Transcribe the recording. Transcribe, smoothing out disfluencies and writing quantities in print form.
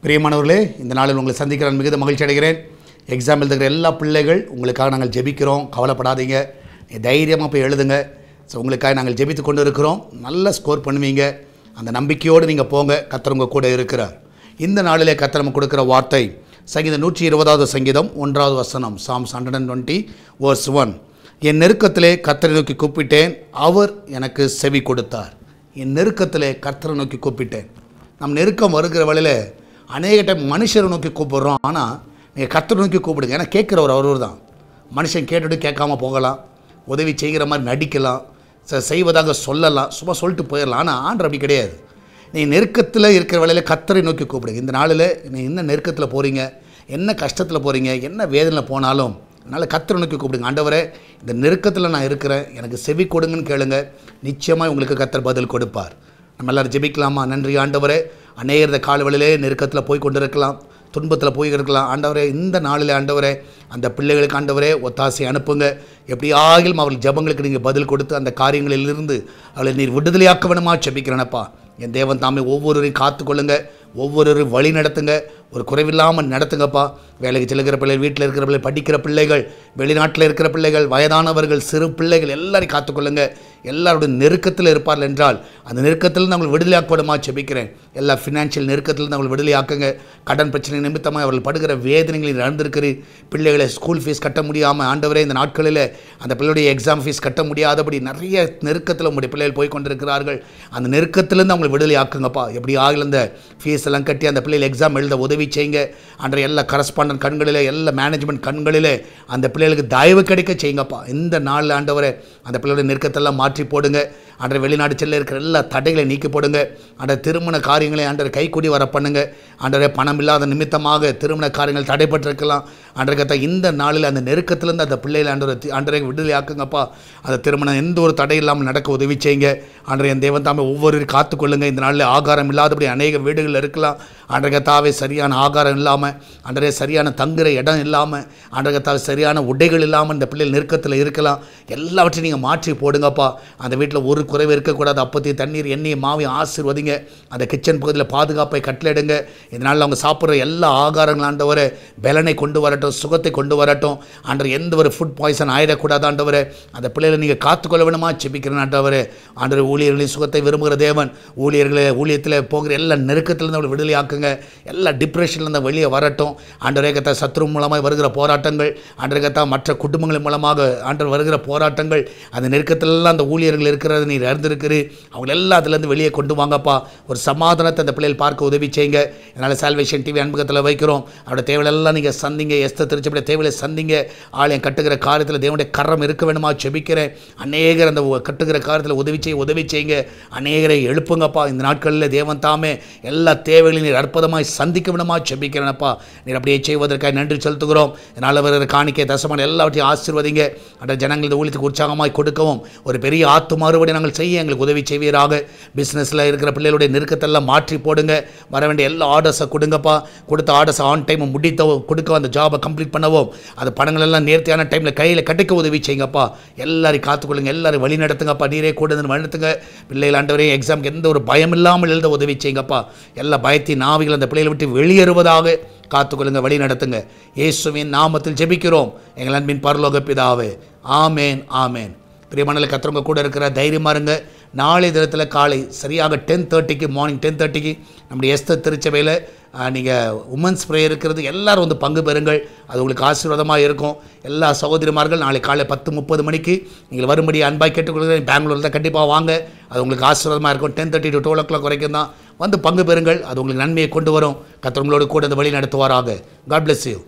பிரியமானவர்களே, இந்த நாளில் உங்களை சந்திக்கிற மிகுந்த மகிழ்ச்சி அடைகிறேன். எக்ஸாம் எழுதுகிற எல்லா பிள்ளைகள் உங்களுக்காக நாங்கள் ஜெபிக்கிறோம். கவலைப்படாதீங்க, தைரியமாக போய் எழுதுங்க. ஸோ உங்களுக்காக நாங்கள் ஜெபித்து கொண்டு இருக்கிறோம். நல்ல ஸ்கோர் பண்ணுவீங்க. அந்த நம்பிக்கையோடு நீங்கள் போங்க. கர்த்தர் உங்கள் கூட இருக்கிறார். இந்த நாளிலே கர்த்தர் நமக்கு கொடுக்குற வார்த்தை சங்கீதம் 120வது சங்கீதம் 1வது வசனம், Psalms 120 verse 1. என் நெருக்கத்திலே கர்த்தரை நோக்கி கூப்பிட்டேன், அவர் எனக்கு செவி கொடுத்தார். என் நெருக்கத்திலே கர்த்தரை நோக்கி கூப்பிட்டேன். நம் நெருக்கம் வருகிற வேளையில் அநேக டைம் மனுஷரை நோக்கி கூப்பிடுறோம். ஆனால் நீங்கள் கர்த்தரை நோக்கி கூப்பிடுங்க. ஏன்னா கேட்குறவர் அவர் தான். மனுஷன் கேட்டுட்டு கேட்காம போகலாம், உதவி செய்கிற மாதிரி நடிக்கலாம், செய்வதாக சொல்லலாம், சும்மா சொல்லிட்டு போயிடலாம். ஆனால் ஆண்டவர் அப்படி கிடையாது. நீங்கள் நெருக்கத்தில் இருக்கிற வேளையில் கர்த்தரை நோக்கி கூப்பிடுங்க. இந்த நாளில் நீங்கள் என்ன நெருக்கத்தில் போகிறீங்க, என்ன கஷ்டத்தில் போகிறீங்க, என்ன வேதனையில் போனாலும் அதனால் கர்த்தரை நோக்கி கூப்பிடுங்க. ஆண்டவரே, இந்த நெருக்கத்தில் நான் இருக்கிறேன், எனக்கு செவி கொடுங்கன்னு கேளுங்க. நிச்சயமாக உங்களுக்கு கர்த்தர் பதில் கொடுப்பார். நம்ம எல்லோரும் ஜெபிக்கலாமா? நன்றி ஆண்டவரே. அநேகர் இந்த காலவெளியிலே நெருக்கத்தில் போய் கொண்டு இருக்கலாம், துன்பத்தில் போய் இருக்கலாம். ஆண்டவரே, இந்த நாளில் ஆண்டவரே அந்த பிள்ளைகளுக்கு ஆண்டவரே ஒத்தாசை அனுப்புங்க. எப்படி ஆகிலும் அவர்கள் ஜெபங்களுக்கு நீங்கள் பதில் கொடுத்து அந்த காரியங்களிலிருந்து அவளை நீர் விடுதலையாக்க வேணுமா ஜெபிக்கிறேனப்பா. என் தேவன் தாமே ஒவ்வொருவரையும் காத்துக்கொள்ளுங்க, ஒவ்வொருவரையும் வழி நடத்துங்க, ஒரு குறைவில்லாமல் நடத்துங்கப்பா. வேலைக்கு செல்கிற பிள்ளைகள், வீட்டில் இருக்கிற பிள்ளைகள், படிக்கிற பிள்ளைகள், வெளிநாட்டில் இருக்கிற பிள்ளைகள், வயதானவர்கள், சிறு பிள்ளைகள் எல்லாரையும் காத்துக்கொள்ளுங்க. எல்லாருடைய நெருக்கத்தில் இருப்பார்கள் என்றால் அந்த நெருக்கத்திலிருந்து அவங்களை விடுதலையாக்கப்படுமா ஜெபிக்கிறேன். எல்லா ஃபினான்ஷியல் நெருக்கத்திலிருந்து அவங்களை விடுதலையாக்குங்க. கடன் பிரச்சனை நிமித்தமாக அவர்கள் படுகிற வேதனைகளை நடந்திருக்கிறேன். பிள்ளைகளை ஸ்கூல் ஃபீஸ் கட்ட முடியாமல் ஆண்டவரே இந்த நாட்களில் அந்த பிள்ளையுடைய எக்ஸாம் ஃபீஸ் கட்ட முடியாதபடி நிறைய நெருக்கத்தில் உங்களுடைய பிள்ளைகள் போய் கொண்டிருக்கிறார்கள். அந்த நெருக்கத்திலிருந்து அவங்களை விடுதலையாக்குங்கப்பா. எப்படி ஆகல இந்த ஃபீஸ் எல்லாம் கட்டி அந்த பிள்ளைகள் எக்ஸாம் எழுத உதவி செய்யுங்க. அன்றைய எல்லா கரஸ்பாண்டன்ட் கண்களிலே, எல்லா மேனேஜ்மெண்ட் கண்களிலே அந்த பிள்ளைகளுக்கு தயவு கிடைக்க செய்யுங்கப்பா. இந்த நாளில் ஆண்டவரை அந்த பிள்ளையோட நெருக்கத்தெல்லாம் மாற்றி போடுங்க. அன்றைய வெளிநாடு செல்ல இருக்கிற எல்லா தடைகளை நீக்கி போடுங்க. அன்றைய திருமண காரியங்களை ஆண்டரை கைக்கூடி வர பண்ணுங்க. அன்றைய பணம் இல்லாத நிமித்தமாக திருமண காரியங்கள் தடைப்பட்டிருக்கலாம். அன்றைய கத்த இந்த நாளில் அந்த நெருக்கத்திலேருந்து அந்த பிள்ளைகளை ஆண்டரை விடுதலை ஆக்குங்கப்பா. அந்த திருமணம் எந்த ஒரு தடை இல்லாமல் நடக்க உதவி செய்யுங்க. அன்றைய தேவன் தாமே ஒவ்வொருவரையும் காத்துக்கொள்ளுங்க. இந்த நாளில் ஆகாரம் இல்லாதபடி அநேக வீடுகள் இருக்கலாம். அன்றைய கத்தாவே சரியான ஆகாரம் இல்லாமல், அன்றைய சரியான தங்குற இடம் இல்லாமல், அன்றைய கத்தாவே சரியான உடைகள் இல்லாமல் இந்த பிள்ளைகள் நெருக்கத்தில் இருக்கலாம். எல்லாவற்றையும் நீங்கள் மாற்றி போடுங்கப்பா. அந்த வீட்டில் ஒரு குறைவு இருக்கக்கூடாது. அப்பத்தி தண்ணீர், எண்ணெய், மாவையும் ஆசீர்வதிங்க. அந்த கிச்சன் பகுதியில் பாதுகாப்பை கட்டளையிடுங்க. இதனால் அவங்க சாப்பிட்ற எல்லா ஆகாரங்களும் ஆண்டவரை பலனை கொண்டு வரட்டும், சுகத்தை கொண்டு வரட்டும். ஆண்டவர் எந்த ஒரு ஃபுட் பாய்சன் ஆகிடக்கூடாது. ஆண்டவரை அந்த பிள்ளைகளை நீங்கள் காத்துக்கொள்ள வேணுமா ஜெபிக்கிறேன். ஆண்டவரை ஆண்டவர் ஊழியர்களின் சுகத்தை விரும்புகிற தேவன். ஊழியத்தில் போகிற எல்லா நெருக்கத்திலிருந்து அவங்களை விடுதலை ஆக்குங்க. எல்லா டிப்ரெஷன்லேருந்து வெளியே வரட்டும். ஆண்டவரேகத்தா சத்ரு மூலமாக வருகிற போராட்டங்கள், ஆண்டவரேகத்தா மற்ற குடும்பங்கள் மூலமாக ஆண்டவர் வருகிற போராட்டங்கள், அந்த நெருக்கத்திலெல்லாம் அந்த ஊழியர்கள் இருக்கிறத நீர் அறிந்திருக்கிறீர். அவங்க எல்லாம் அதுலேருந்து வெளியே கொண்டு வாங்கப்பா. ஒரு சமாதானத்தை அந்த பிள்ளைகள் பார்க்க உதவி செய்யுங்க. அதனால் சால்வேஷன் டிவி அன்பகத்தில் வைக்கிறோம். அவருடைய தேவையெல்லாம் நீங்கள் சந்திங்க. எஸ்தர் திருச்சபையுடைய தேவையை சந்திங்க. ஆலயம் கட்டுகிற காரியத்தில் தேவனுடைய கரம் இருக்க வேணுமா ஜெபிக்கிறேன். அநேகர் அந்த கட்டுகிற காரியத்தில் உதவி செய்யுங்க. அநேகரை எழுப்புங்கப்பா. இந்த நாட்களில் தேவன் தாமே எல்லா தேவைகளையும் நீர் அற்புதமாய் சந்திக்க வேணுமா ஜெபிக்கிறேனப்பா. நீர் அப்படியே செய்வதற்காக நன்றி செலுத்துகிறோம். அதனால் வருகிற காணிக்கை தசமான எல்லாவற்றையும் ஆசீர்வதிங்க. அந்த ஜனங்கள் இந்த ஊழியத்துக்கு உற்சாகமாய் கொடுக்கவும் ஒரு பெரிய மாறுபடி நாங்கள் செய்ய எங்களுக்கு உதவி செய்வீராக. பிஸ்னஸில் இருக்கிற பிள்ளைகளுடைய நெருக்கத்தெல்லாம் மாற்றி போடுங்க. வர வேண்டிய எல்லா ஆர்டர்ஸை கொடுங்கப்பா. கொடுத்த ஆர்டர்ஸை ஆன் டைம் கொடுக்க, அந்த ஜாபை கம்ப்ளீட் பண்ணவும், அந்த பணங்கள் எல்லாம் நேர்த்தியான டைமில் கையில் கிடைக்க உதவி செய்யுங்கப்பா. எல்லாரையும் காத்துக்கொள்ளுங்க. எல்லாரும் வழி நடத்துங்கப்பா. நீரே கூட வழி நடத்துங்க. பிள்ளைகள் ஆண்டவரே எக்ஸாமுக்கு எந்த ஒரு பயம் இல்லாமல் எழுத உதவி செய்யுங்கப்பா. எல்லா பயத்தின் ஆவிகள் அந்த பிள்ளைகளை விட்டு வெளியேறுவதாக காத்துக்கொள்ளுங்க, வழி நடத்துங்க. இயேசுவின் நாமத்தில் ஜெபிக்கிறோம் எங்கள் அன்பின் பரலோக பிதாவே. ஆமேன், ஆமேன். பிரியமானல கர்த்தர் கூட இருக்கிற தைரியமாக இருங்க. நாளை தினத்தில் காலை சரியாக 10:30 மார்னிங் 10:30 நம்முடைய எஸ்தர் திருச்சபையில் நீங்கள் உமன்ஸ் ப்ரேயர் இருக்கிறது. எல்லோரும் வந்து பங்கு பெறுங்கள். அது உங்களுக்கு ஆசீர்வாதமாக இருக்கும். எல்லா சகோதரிமார்கள் நாளை காலை 10:30 மணிக்கு நீங்கள் வரும்படி அன்பாய் கேட்டுக்கொள்கிறேன். பெங்களூரில் தான் கண்டிப்பாக வாங்க. அது உங்களுக்கு ஆசீர்வாதமாக இருக்கும். 10:30 to 12 o'clock வரைக்கும் தான் வந்து பங்கு பெறுங்கள். அது உங்களுக்கு நன்மையை கொண்டு வரும். கர்த்தர் உங்களோடு கூட அந்த வழி நடத்துவாராக. God bless you.